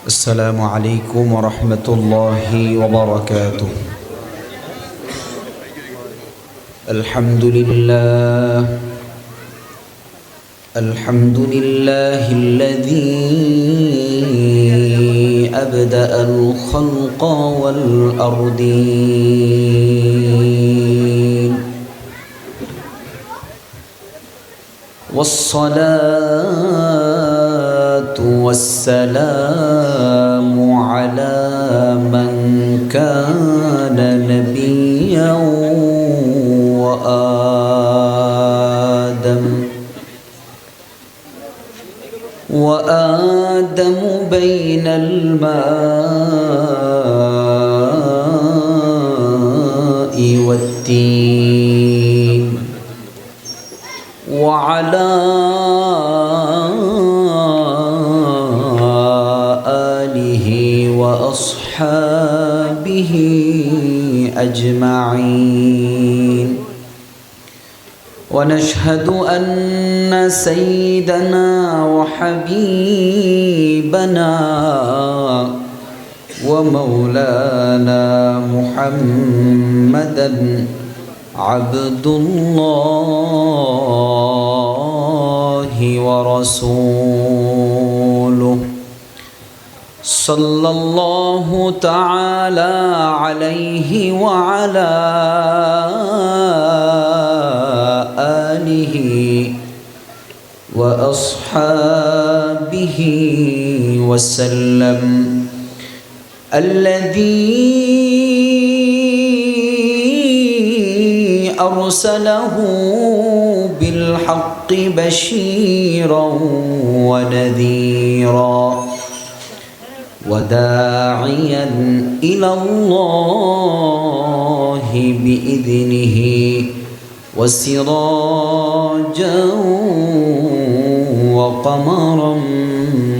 السلام عليكم ورحمة الله وبركاته. الحمد لله الذي أبدأ الخلق والأرضين، والصلاة والسلام على من كان نبيا وآدم بين الماء والتين، وعلى آله وأصحابه أجمعين. ونشهد أن سيدنا وحبيبنا ومولانا محمدا عبد الله ورسوله، صلى الله تعالى عليه وعلى آله وأصحابه وسلم، الذي أرسله بالحق بشيرا ونذيرا وداعيا إلى الله بإذنه وسراجا وقمرا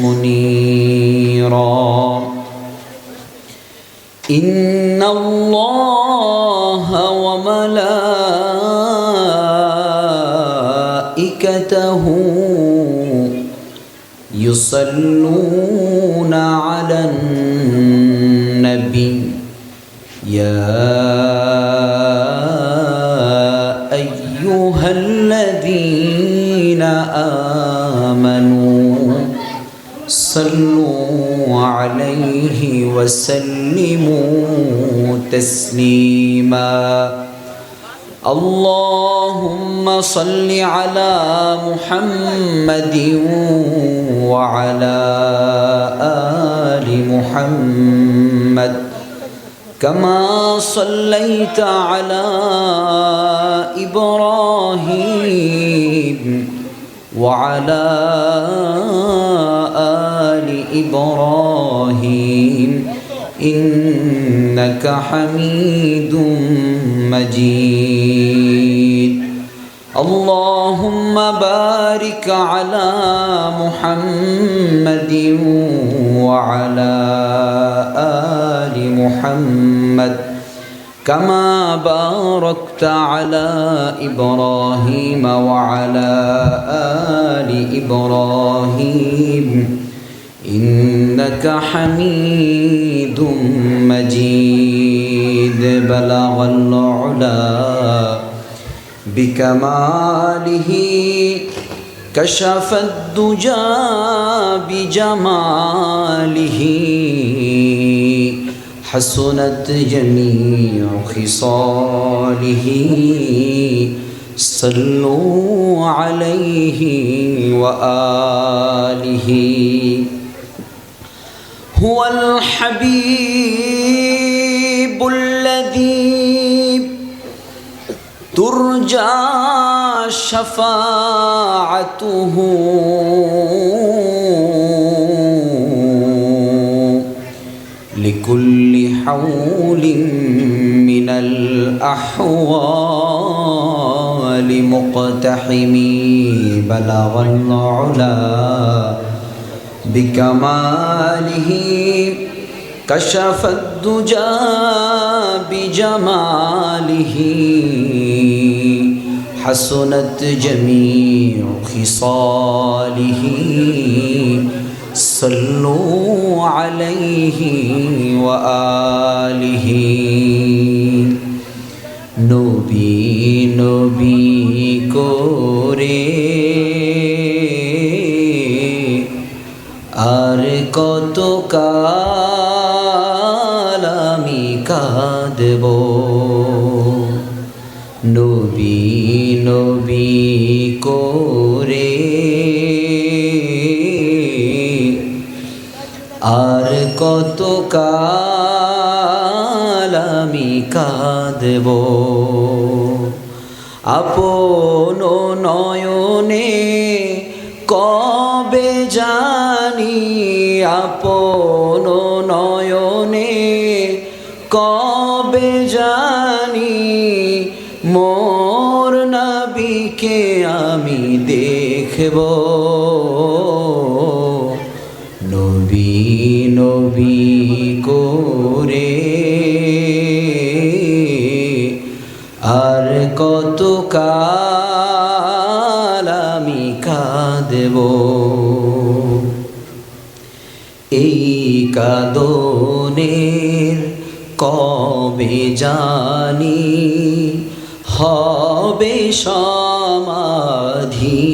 منيرا. إن الله وملائكته يصلون على النبي، يا أيها الذين آمنوا صلوا عليه وسلموا تسليما. اللهم صل على محمد وعلى آل محمد كما صليت على إبراهيم وعلى آل إبراهيم إنك حميد مجيد. اللهم بارك على محمد وعلى آل محمد كما باركت على إبراهيم وعلى آل إبراهيم إنك حميد مجيد. بلغ العلا بكماله، كشف الدجى بجماله، حسنت جميع خصاله، صلوا عليه وآله. هو الحبيب الذي ترجى شفاعته لكل حول من الأحوال مقتحمي. بلغ العلا بكماله، كشف الدجى بجماله، حسنت جميع خصاله، সাল্লু আলাইহি ওয়া আলিহি। নবী নবী করে আর কত কাল আমি কাঁদব। নবী নবী করে আর কত কাল আমি কাঁদব। আপন নয়নে কবে জানি, আপন নয়নে কবে জানি মোর নবীকে আমি দেখব। নবী নবী করে আর কত কাল আমি কাঁদব। এই কাঁদনের কবে জানি হবে সমাধি।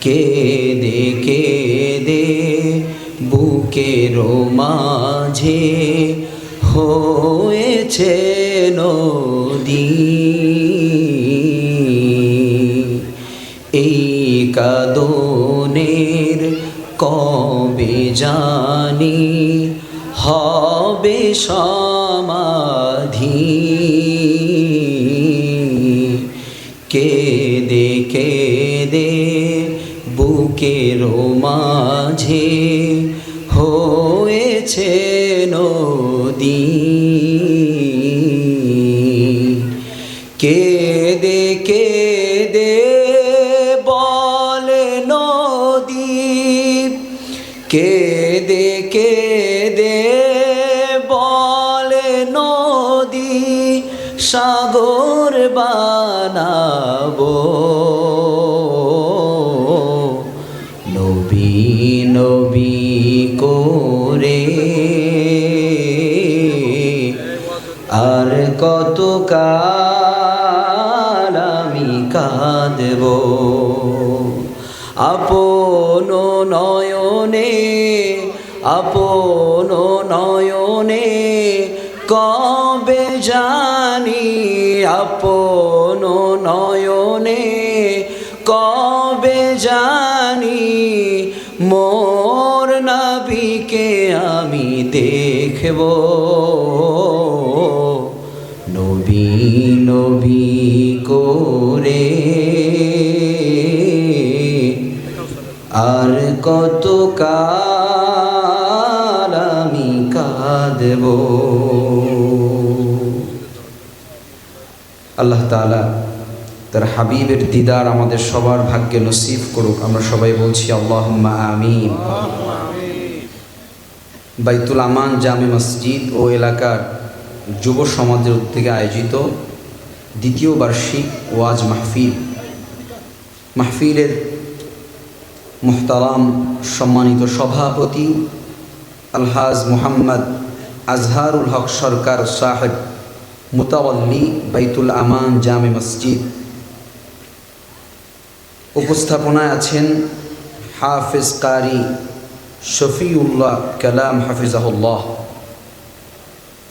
কেঁদে কেঁদে বুকের মাঝে হয়েছে নদী। এই কাঁদনের কবে জানি হবে সমাধি। কেঁদে কেঁদে বুকের মাঝে হয়েছে নদী। কেঁদে কেঁদে বলে নদী, কেঁদে কেঁদে বলে নদী সাগর বানাবো। নবী নবী করে আর কত কাল আমি কাঁদব। আপন নয়নে আপন নয়নে কবে জানি, আপন নয়নে কবে জানি মোর নবীকে আমি দেখব। নবী নবী করে আর কত কাল আমি কাঁদব। আল্লাহ তাআলা তার হাবিবের দিদার আমাদের সবার ভাগ্যে নসিব করুক। আমরা সবাই বলছি আল্লাহুম্মা আমিন। বাইতুল আমান জামে মসজিদ ও এলাকার যুব সমাজের উদ্যোগে আয়োজিত দ্বিতীয় বার্ষিক ওয়াজ মাহফিলের মুহতারাম সম্মানিত সভাপতি আলহাজ মোহাম্মদ আজহারুল হক সরকার সাহেব মুতাওয়াল্লি বাইতুল আমান জামে মসজিদ, উপস্থাপনায় আছেন হাফেজ কারি শফিউল্লাহ কালাম হাফিজাহুল্লাহ।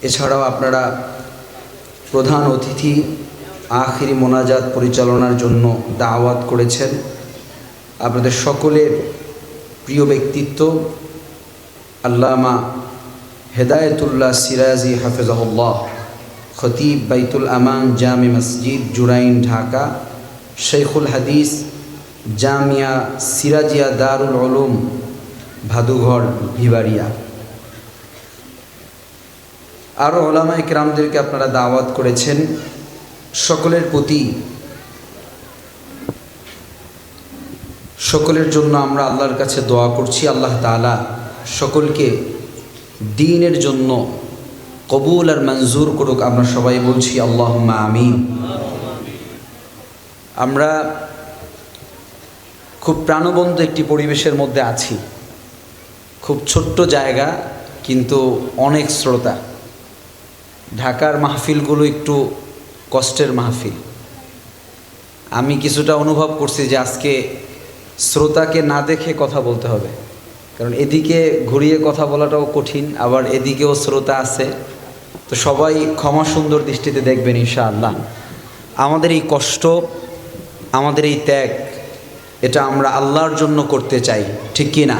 এছাড়াও আপনারা প্রধান অতিথি আখিরি মোনাজাত পরিচালনার জন্য দাওয়াত করেছেন আপনাদের সকলের প্রিয় ব্যক্তিত্ব আল্লামা হেদায়েতুল্লাহ সিরাজি হাফিজাহুল্লাহ, খতিব বাইতুল আমান জামে মসজিদ জুরাইন ঢাকা, শেখুল হাদিস জামিয়া সিরাজিয়া দারুল উলুম ভাদুঘর ভিবাড়িয়া। আরও ওলামায়ে কেরামদেরকে আপনারা দাওয়াত করেছেন। সকলের প্রতি সকলের জন্য আমরা আল্লাহর কাছে দোয়া করছি, আল্লাহ তাআলা সকলকে দ্বীনের জন্য কবুল আর মঞ্জুর করুক। আমরা সবাই বলছি আল্লাহুম্মা আমিন। আমরা খুব প্রাণবন্ত একটি পরিবেশের মধ্যে আছি। খুব ছোট্ট জায়গা, কিন্তু অনেক শ্রোতা। ঢাকার মাহফিলগুলো একটু কষ্টের মাহফিল। আমি কিছুটা অনুভব করছি যে আজকে শ্রোতাকে না দেখে কথা বলতে হবে, কারণ এদিকে ঘুরিয়ে কথা বলাটাও কঠিন, আবার এদিকেও শ্রোতা আছে। তো সবাই ক্ষমা সুন্দর দৃষ্টিতে দেখবেন ইনশাআল্লাহ। আমাদের এই কষ্ট, আমাদের এই ত্যাগ, এটা আমরা আল্লাহর জন্য করতে চাই, ঠিক কি না?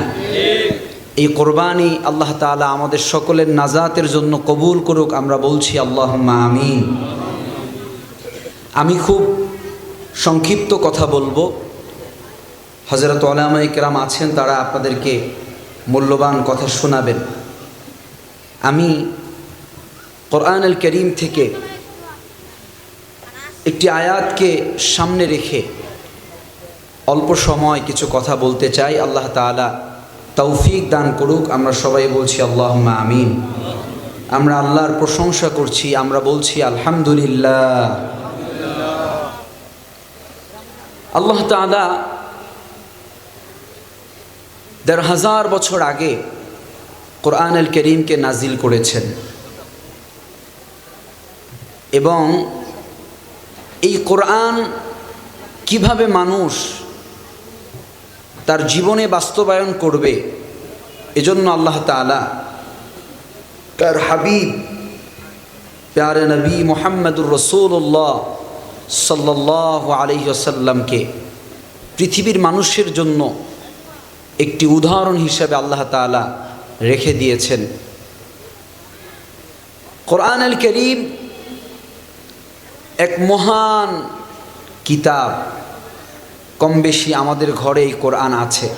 এই কোরবানি আল্লাহ তাআলা আমাদের সকলের নাজাতের জন্য কবুল করুক, আমরা বলছি আল্লাহুম্মা আমিন। আমি খুব সংক্ষিপ্ত কথা বলবো। হযরত উলামায়ে কেরাম আছেন, তারা আপনাদেরকে মূল্যবান কথা শোনাবেন। আমি কোরআনুল কারীম থেকে একটি আয়াতকে সামনে রেখে অল্প সময় কিছু কথা বলতে চাই। আল্লাহ তাআলা তৌফিক দান করুক, আমরা সবাই বলছি আল্লাহুম্মা আমিন। আমরা আল্লাহর প্রশংসা করছি, আমরা বলছি আলহামদুলিল্লাহ। আল্লাহ তাআলা ১,৫০০ বছর আগে কোরআনুল কারীমকে নাজিল করেছেন, এবং এই কোরআন কিভাবে মানুষ তার জীবনে বাস্তবায়ন করবে, এজন্য আল্লাহ তাআলা তার হাবিব প্যারে নবী মুহাম্মদুর রাসূলুল্লাহ সাল্লাল্লাহু আলাইহি ওয়াসাল্লামকে পৃথিবীর মানুষের জন্য একটি উদাহরণ হিসেবে আল্লাহ তাআলা রেখে দিয়েছেন। কোরআনুল কারীম এক মহান কিতাব। কম বেশি আমাদের ঘরে এই কোরআন আছে,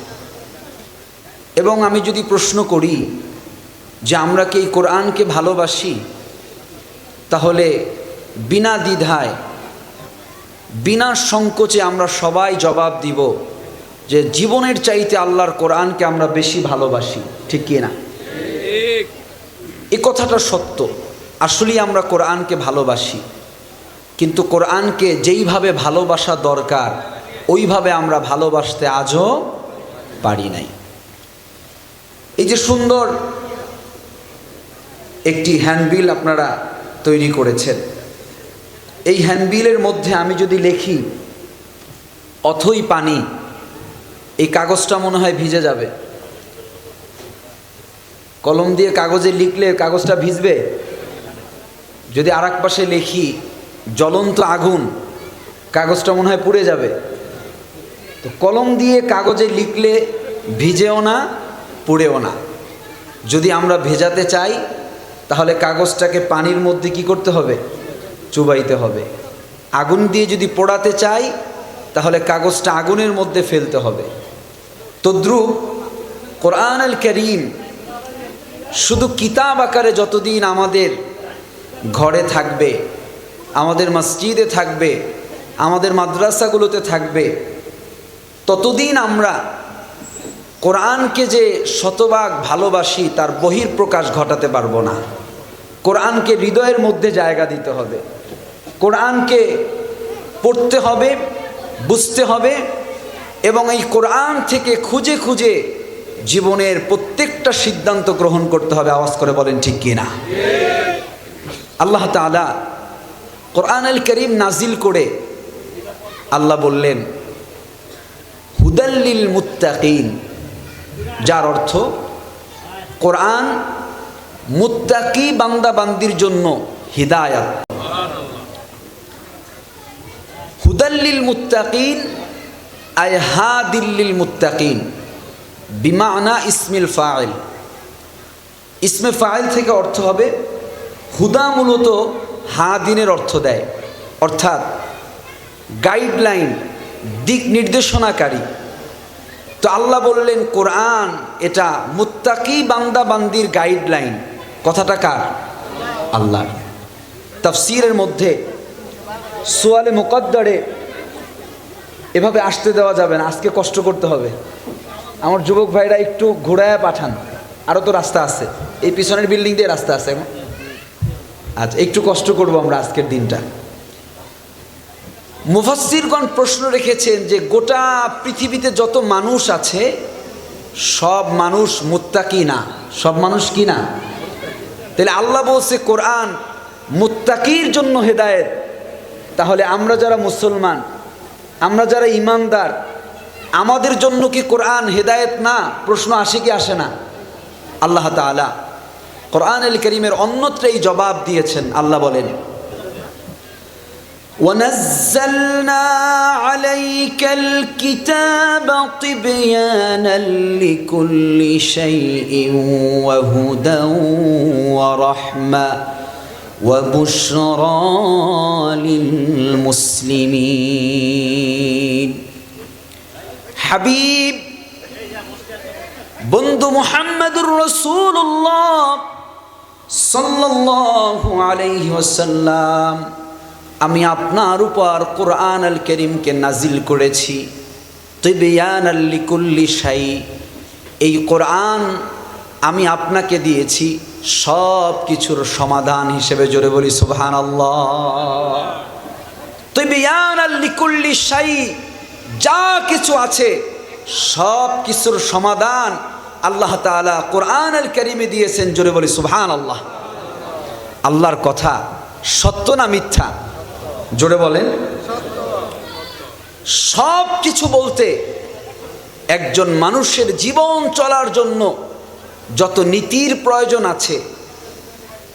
এবং আমি যদি প্রশ্ন করি যে আমরা কি এই কোরআনকে ভালোবাসি, তাহলে বিনা দ্বিধায়, বিনা সংকোচে আমরা সবাই জবাব দিব যে জীবনের চাইতে আল্লাহর কোরআনকে আমরা বেশি ভালোবাসি, ঠিক কি না? এই কথাটা সত্য। আসলেই আমরা কোরআনকে ভালোবাসি, কিন্তু কোরআনকে যেইভাবে ভালোবাসা দরকার ওইভাবে আমরা ভালোবাসতে আজও পারি নাই। এই যে সুন্দর একটি হ্যান্ডবিল আপনারা তৈরি করেছেন, এই হ্যান্ডবিলের মধ্যে আমি যদি লিখি অথই পানি, এই কাগজটা মনে হয় ভিজে যাবে। কলম দিয়ে কাগজে লিখলে কাগজটা ভিজবে। যদি আর এক পাশে লিখি জ্বলন্ত আগুন, কাগজটা মনে হয় পুড়ে যাবে। তো কলম দিয়ে কাগজে লিখলে ভিজেও না, পুড়েও না। যদি আমরা ভেজাতে চাই, তাহলে কাগজটাকে পানির মধ্যে কি করতে হবে? চুবাইতে হবে। আগুন দিয়ে যদি পোড়াতে চাই, তাহলে কাগজটা আগুনের মধ্যে ফেলতে হবে। তদ্রূপ কোরআনুল কারীম শুধু কিতাব আকারে যতদিন আমাদের ঘরে থাকবে, আমাদের মসজিদে থাকবে, আমাদের মাদ্রাসাগুলোতে থাকবে, ততদিন আমরা কোরআনকে যে শতভাগ ভালোবাসি তার বহিঃপ্রকাশ ঘটাতে পারবো না। কোরআনকে হৃদয়ের মধ্যে জায়গা দিতে হবে, কোরআনকে পড়তে হবে, বুঝতে হবে, এবং এই কোরআন থেকে খুঁজে খুঁজে জীবনের প্রত্যেকটা সিদ্ধান্ত গ্রহণ করতে হবে। আওয়াজ করে বলেন ঠিক কি না? আল্লাহ তাআলা কোরআনুল কারীম নাজিল করে আল্লাহ বললেন হুদাল লিল মুত্তাকিন, যার অর্থ কোরআন মুত্তাকি বান্দা বান্দির জন্য হিদায়াত। হুদাল লিল মুত্তাকিন আয় হাদিল লিল মুত্তাকিন বিমানা ইসমিল ফাইল। ইসমে ফাইল থেকে অর্থ হবে হুদা, মূলত হাদিনের অর্থ দেয়, অর্থাৎ গাইডলাইন, দিক নির্দেশনাকারী। তো আল্লাহ বললেন কোরআন এটা মুত্তাকি বান্দা বান্দির গাইডলাইন। কথাটা কার? আল্লাহ। তাফসীরের মধ্যে সুয়ালে মুকদ্দারে এভাবে আসতে দেওয়া যাবে না, আজকে কষ্ট করতে হবে। আমার যুবক ভাইরা একটু ঘোরায় পাঠান, আরও তো রাস্তা আছে, এই পিছনের বিল্ডিং দিয়ে রাস্তা আছে এখন। আচ্ছা, একটু কষ্ট করব আমরা আজকের দিনটা। মুফাসসিরগণ প্রশ্ন রেখেছেন যে গোটা পৃথিবীতে যত মানুষ আছে সব মানুষ মুত্তাকি না, সব মানুষ কি না? তাহলে আল্লাহ বলছে কোরআন মুত্তাকির জন্য হেদায়েত, তাহলে আমরা যারা মুসলমান, আমরা যারা ঈমানদার, আমাদের জন্য কি কোরআন হেদায়েত না? প্রশ্ন আসে কি আসে না? আল্লাহ তাআলা কোরআনুল কারীমের অন্যত্র এই জবাব দিয়েছেন। আল্লাহ বলেন, وَنَزَّلْنَا عَلَيْكَ الْكِتَابَ تِبْيَانًا لِكُلِّ شَيْءٍ وَهُدًى وَرَحْمَةً وَبُشْرَى لِلْمُسْلِمِينَ। হাবিব বন্ধু মুহাম্মদুর রাসূলুল্লাহ সাল্লাল্লাহু আলাইহি ওয়াসাল্লাম, আমি আপনার উপর কোরআনুল কারীমকে নাজিল করেছি তিবয়ানাল লিকুল্লি শাই। এই কোরআন আমি আপনাকে দিয়েছি সব কিছুর সমাধান হিসেবে। জোরে বলি সুবহানাল্লাহ। তিবয়ানাল লিকুল্লি শাই, যা কিছু আছে সব কিছুর সমাধান আল্লাহ তাআলা কোরআনুল কারীমে দিয়েছেন। জোরে বলি সুবহানাল্লাহ। আল্লাহর কথা সত্য না মিথ্যা? জোরে বলেন। সব কিছু বলতে একজন মানুষের জীবন চলার জন্য যত নীতির প্রয়োজন আছে,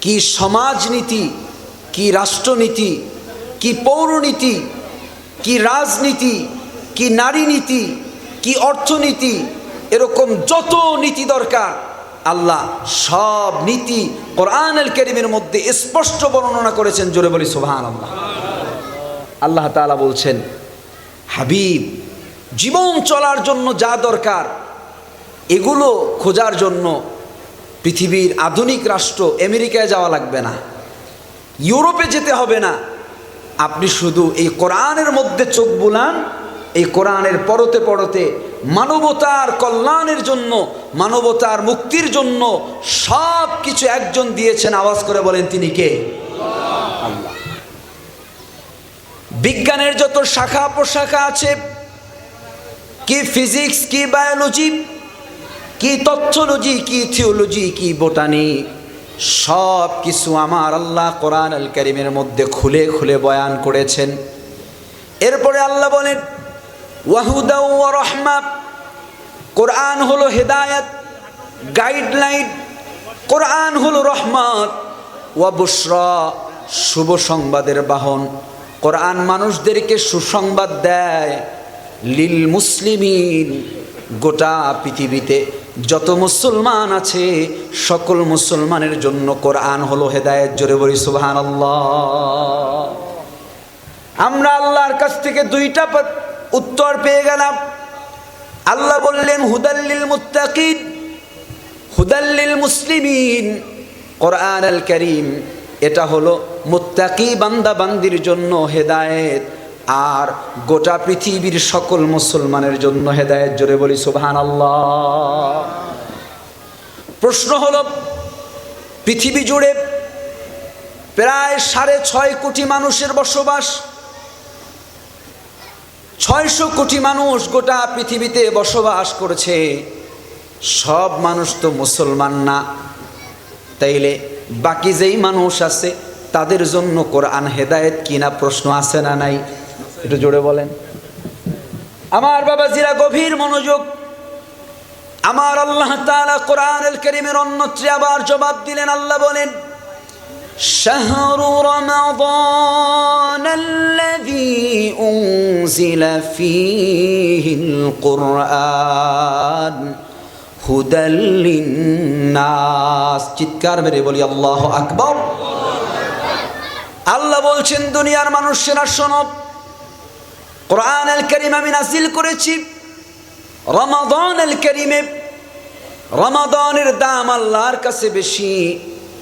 কি সমাজনীতি, কি রাষ্ট্রনীতি, কি পৌরনীতি, কি রাজনীতি, কি নারী নীতি, কি অর্থনীতি, এরকম যত নীতি দরকার আল্লাহ সব নীতি কোরআনুল কারীমের মধ্যে স্পষ্ট বর্ণনা করেছেন। জোরে বলি সুবহানাল্লাহ। আল্লাহ তাআলা বলছেন, হাবিব জীবন চলার জন্য যা দরকার এগুলো খোঁজার জন্য পৃথিবীর আধুনিক রাষ্ট্র আমেরিকায় যাওয়া লাগবে না, ইউরোপে যেতে হবে না। আপনি শুধু এই কোরআনের মধ্যে চোখ বুলান, এই কোরআনের পড়তে পড়তে মানবতার কল্যাণের জন্য, মানবতার মুক্তির জন্য সব কিছু একজন দিয়েছেন। আওয়াজ করে বলেন, তিনি কে? আল্লাহ। বিজ্ঞানের যত শাখা প্রশাখা আছে, কি ফিজিক্স, কি বায়োলজি, কি তথ্যোলজি, কি থিওলজি, কি বোটানি, সব কিছু আমার আল্লাহ কোরআনুল কারীমের মধ্যে খুলে খুলে বয়ান করেছেন। এরপরে আল্লাহ বলেন, ওয়াহুদা ওয়া রাহমা, কোরআন হলো হেদায়েত, গাইডলাইন। কোরআন হলো রহমত, ওয়া বুশরা, শুভ সংবাদের বাহন। কোরআন মানুষদেরকে সুসংবাদ দেয়। লিল মুসলিমিন, গোটা পৃথিবীতে যত মুসলমান আছে সকল মুসলমানের জন্য কোরআন হলো হেদায়েত। জোরে বলি সুবহানাল্লাহ। আমরা আল্লাহর কাছ থেকে দুইটা উত্তর পেয়ে গেলাম। আল্লাহ বললেন হুদাল্লিল মুত্তাকিন, হুদাল্লিল মুসলিমিন। কোরআনুল কারীম এটা হলো মুত্তাকি বান্দা বান্দির জন্য হেদায়েত, আর গোটা পৃথিবীর সকল মুসলমানের জন্য হেদায়েত। জোরে বলি সুবহানাল্লাহ। প্রশ্ন হলো, পৃথিবী জুড়ে প্রায় 6.5 কোটি মানুষের বসবাস। 600 কোটি মানুষ গোটা পৃথিবীতে বসবাস করছে। সব মানুষ তো মুসলমান না, তাইলে বাকি যেই মানুষ আছে তাদের জন্য কোরআন হেদায়েত কিনা? প্রশ্ন আছে না নাই? একটু জোরে বলেন। আমার বাবাজিরা গভীর মনোযোগ। আমার আল্লাহ তাআলা কোরআনুল কারীমের অন্যত্রে আবার জবাব দিলেন। আল্লাহ বলেন, শাহরু রমাদানাল্লাযী উনজিলা ফীহিল কুরআন হুদাল লিন্নাস। চিৎকার মেরে বলি আল্লাহু আকবার। আল্লাহ বলছেন, দুনিয়ার মানুষেরা শোনো, কোরআনুল কারীম আমি নাযিল করেছি রমাদানুল কারীমে। রমাদানের দাম আল্লাহর কাছে বেশি,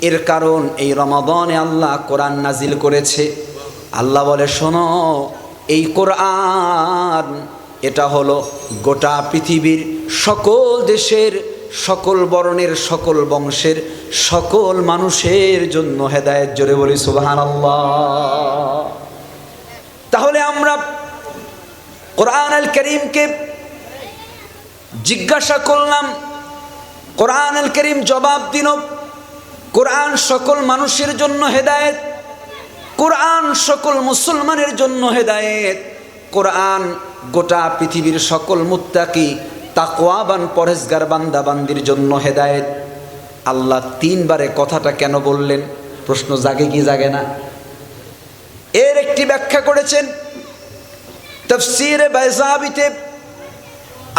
এর কারণ এই রমাদানে আল্লাহ কোরআন নাজিল করেছে। আল্লাহ বলে, শোনো, এই কোরআন এটা হলো গোটা পৃথিবীর সকল দেশের, সকল বর্ণের, সকল বংশের, সকল মানুষের জন্য হেদায়েত। জোরে বলি সুবহানাল্লাহ। তাহলে আমরা কোরআন আল কারীমকে জিজ্ঞাসা করলাম, কোরআন আল কারীম জবাব দিল, কোরআন সকল মানুষের জন্য হেদায়েত, কোরআন সকল মুসলমানের জন্য হেদায়েত, কোরআন গোটা পৃথিবীর সকল মুত্তাকি তাকওয়াবান পরহেজগার বান্দা বান্দির জন্য হেদায়েত। আল্লাহ তিনবারে কথাটা কেন বললেন? প্রশ্ন জাগে কি জাগে না? এর একটি ব্যাখ্যা করেছেন তাফসীরে বাইজাবিতে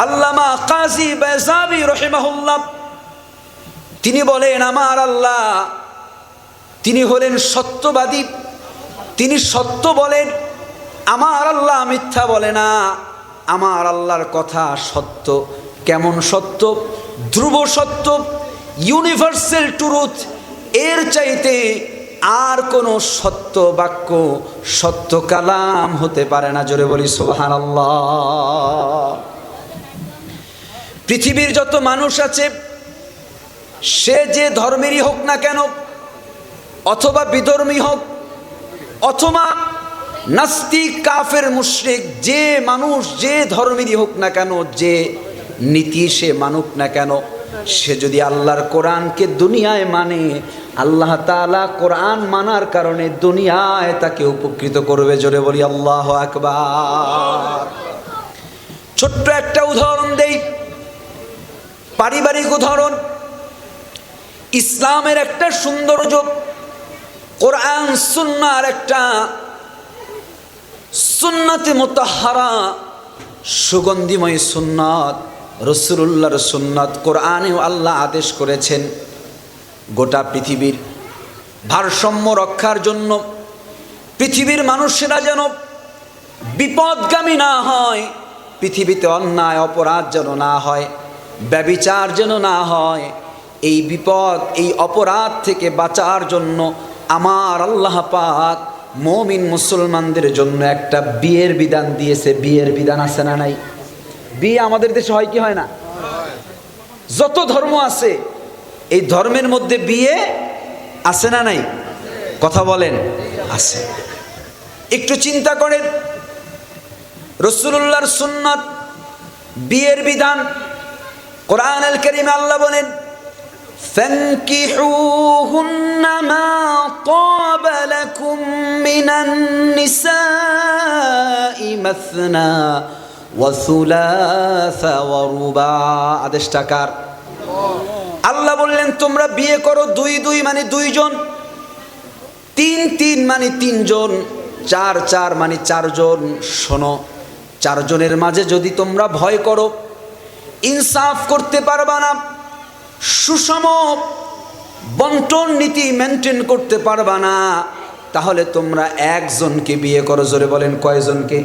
আল্লামা কাজী বাইজাবি রাহিমাহুল্লাহ। তিনি বলেন, আমার আল্লাহ তিনি হলেন সত্যবাদী, তিনি সত্য বলেন। আমার আল্লাহ মিথ্যা বলে না। আমার আল্লাহর কথা সত্য। কেমন সত্য? ধ্রুব সত্য, ইউনিভার্সাল ট্রুথ। এর চাইতে আর কোনো সত্য বাক্য, সত্য কালাম হতে পারে না। জোরে বলি সুবহানাল্লাহ। পৃথিবীর যত মানুষ আছে, সে যে ধর্মেরই হোক না কেন, অথবা বিধর্মী হোক, অথবা নাস্তিক, কাফের, মুশরিক, যে মানুষ যে ধর্মেরই হোক না কেন, যে নীতি সে মানুক না কেন, সে যদি আল্লাহর কোরআনকে দুনিয়ায় মানে, আল্লাহ তাআলা কোরআন মানার কারণে দুনিয়ায় তাকে উপকৃত করবে। জোরে বলি আল্লাহু আকবার। ছোট্ট একটা উদাহরণ দেই, পারিবারিক উদাহরণ। ইসলামের একটা সৌন্দর্য, কোরআন সুন্নাহর একটা সুন্নাতে মুতাহহারা, সুগন্ধিময় সুন্নাত, রাসূলুল্লাহর সুন্নাত। কোরআনেও আল্লাহ আদেশ করেছেন গোটা পৃথিবীর ভারসাম্য রক্ষার জন্য, পৃথিবীর মানুষেরা যেন বিপদগামী না হয়, পৃথিবীতে অন্যায় অপরাধ যেন না হয়, ব্যভিচার যেন না হয়। এই বিপদ, এই অপরাধ থেকে বাঁচার জন্য আমার আল্লাহ পাক মুমিন মুসলমানদের জন্য একটা বিয়ের বিধান দিয়েছে। বিয়ের বিধান আছে না নাই? বিয়ে আমাদের দেশে হয় কি হয় না? যত ধর্ম আছে, এই ধর্মের মধ্যে বিয়ে আছে না নাই? কথা বলেন, আছে। একটু চিন্তা করেন, রাসূলুল্লাহর সুন্নাত, বিয়ের বিধান। কোরআন আল কারীমে আল্লাহ বলেন, فانكحوهن ما طاب لكم من النساء مثنى وثلاث ورباع। আদেশটাকার আল্লাহ বললেন, তোমরা বিয়ে করো দুই দুই মানে দুইজন, তিন তিন মানে তিনজন, চার চার মানে চারজন। শোনো, চারজনের মাঝে যদি তোমরা ভয় করো, ইনসাফ করতে পারবা না, সুষম বন্টন নীতি মেনটেন করতে পারবা না, তাহলে তোমরা একজনকে বিয়ে করো। জোরে বলেন, কয়জনকে?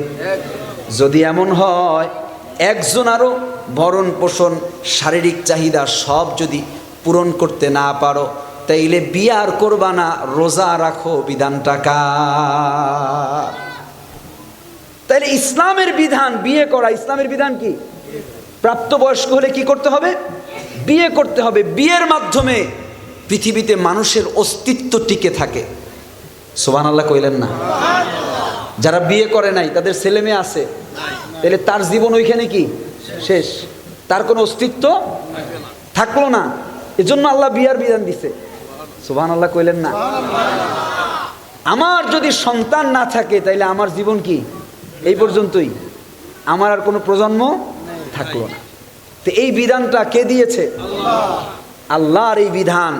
যদি এমন হয় একজন আরো ভরণ পোষণ, শারীরিক চাহিদা সব যদি পূরণ করতে না পারো, তাইলে বিয়ে আর করবা না, রোজা রাখো। বিধানটা কার? তাইলে ইসলামের বিধান বিয়ে করা। ইসলামের বিধান কি? প্রাপ্তবয়স্ক হলে কি করতে হবে? বিয়ে করতে হবে। বিয়ের মাধ্যমে পৃথিবীতে মানুষের অস্তিত্ব টিকে থাকে। সুবহানাল্লাহ কইলেন না? যারা বিয়ে করে নাই, তাদের ছেলে মেয়ে আছে, তাহলে তার জীবন ওইখানে কি শেষ, তার কোনো অস্তিত্ব থাকলো না। এজন্য আল্লাহ বিয়ার বিধান দিছে। সুবহানাল্লাহ কইলেন না? আমার যদি সন্তান না থাকে, তাইলে আমার জীবন কি এই পর্যন্তই, আমার আর কোনো প্রজন্ম থাকলো না। তো এই বিধানটা কে দিয়েছে? আল্লাহর এই বিধান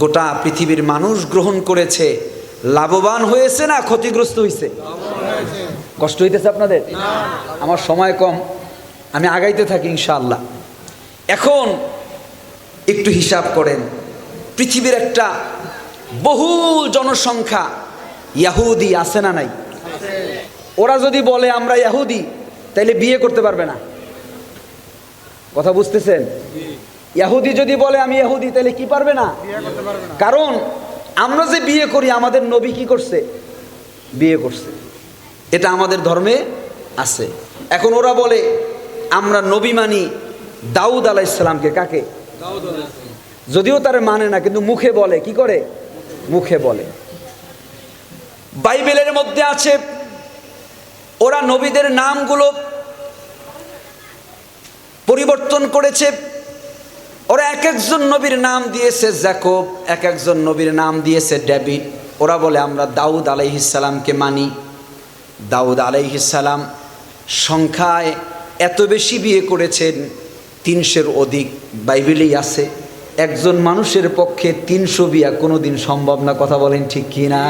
গোটা পৃথিবীর মানুষ গ্রহণ করেছে। লাভবান হয়েছে না ক্ষতিগ্রস্ত হয়েছে? কষ্ট হইতেছে আপনাদের? আমার সময় কম, আমি আগাইতে থাকি ইনশাআল্লাহ। এখন একটু হিসাব করেন, পৃথিবীর একটা বহুল জনসংখ্যা ইহুদি আছে না নাই? ওরা যদি বলে আমরা ইহুদি, তাইলে বিয়ে করতে পারবে না। কথা বুঝতেছেন? ইহুদি যদি বলে আমি ইহুদি, তাহলে কি পারবে না? কারণ আমরা যে বিয়ে করি, আমাদের নবী কি করছে? বিয়ে করছে। এটা আমাদের ধর্মে আছে। এখন ওরা বলে আমরা নবী মানি দাউদ আলাইহিস সালামকে। কাকে? যদিও তারা মানে না, কিন্তু মুখে বলে। কি করে? মুখে বলে। বাইবেলের মধ্যে আছে ওরা নবীদের নামগুলো পরিবর্তন করেছে। ওরা এক একজন নবীর নাম দিয়েছে জ্যাকব, এক একজন নবীর নাম দিয়েছে ডেভিড। ওরা বলে আমরা দাউদ আলাইহিস সালামকে মানি। দাউদ আলাইহিস সালাম সংখ্যায় এত বেশি বিয়ে করেছেন, 300-এর অধিক বাইবেলেই আছে। একজন মানুষের পক্ষে 300 বিয়া কোনোদিন সম্ভব না, কথা বলেন ঠিক কি না?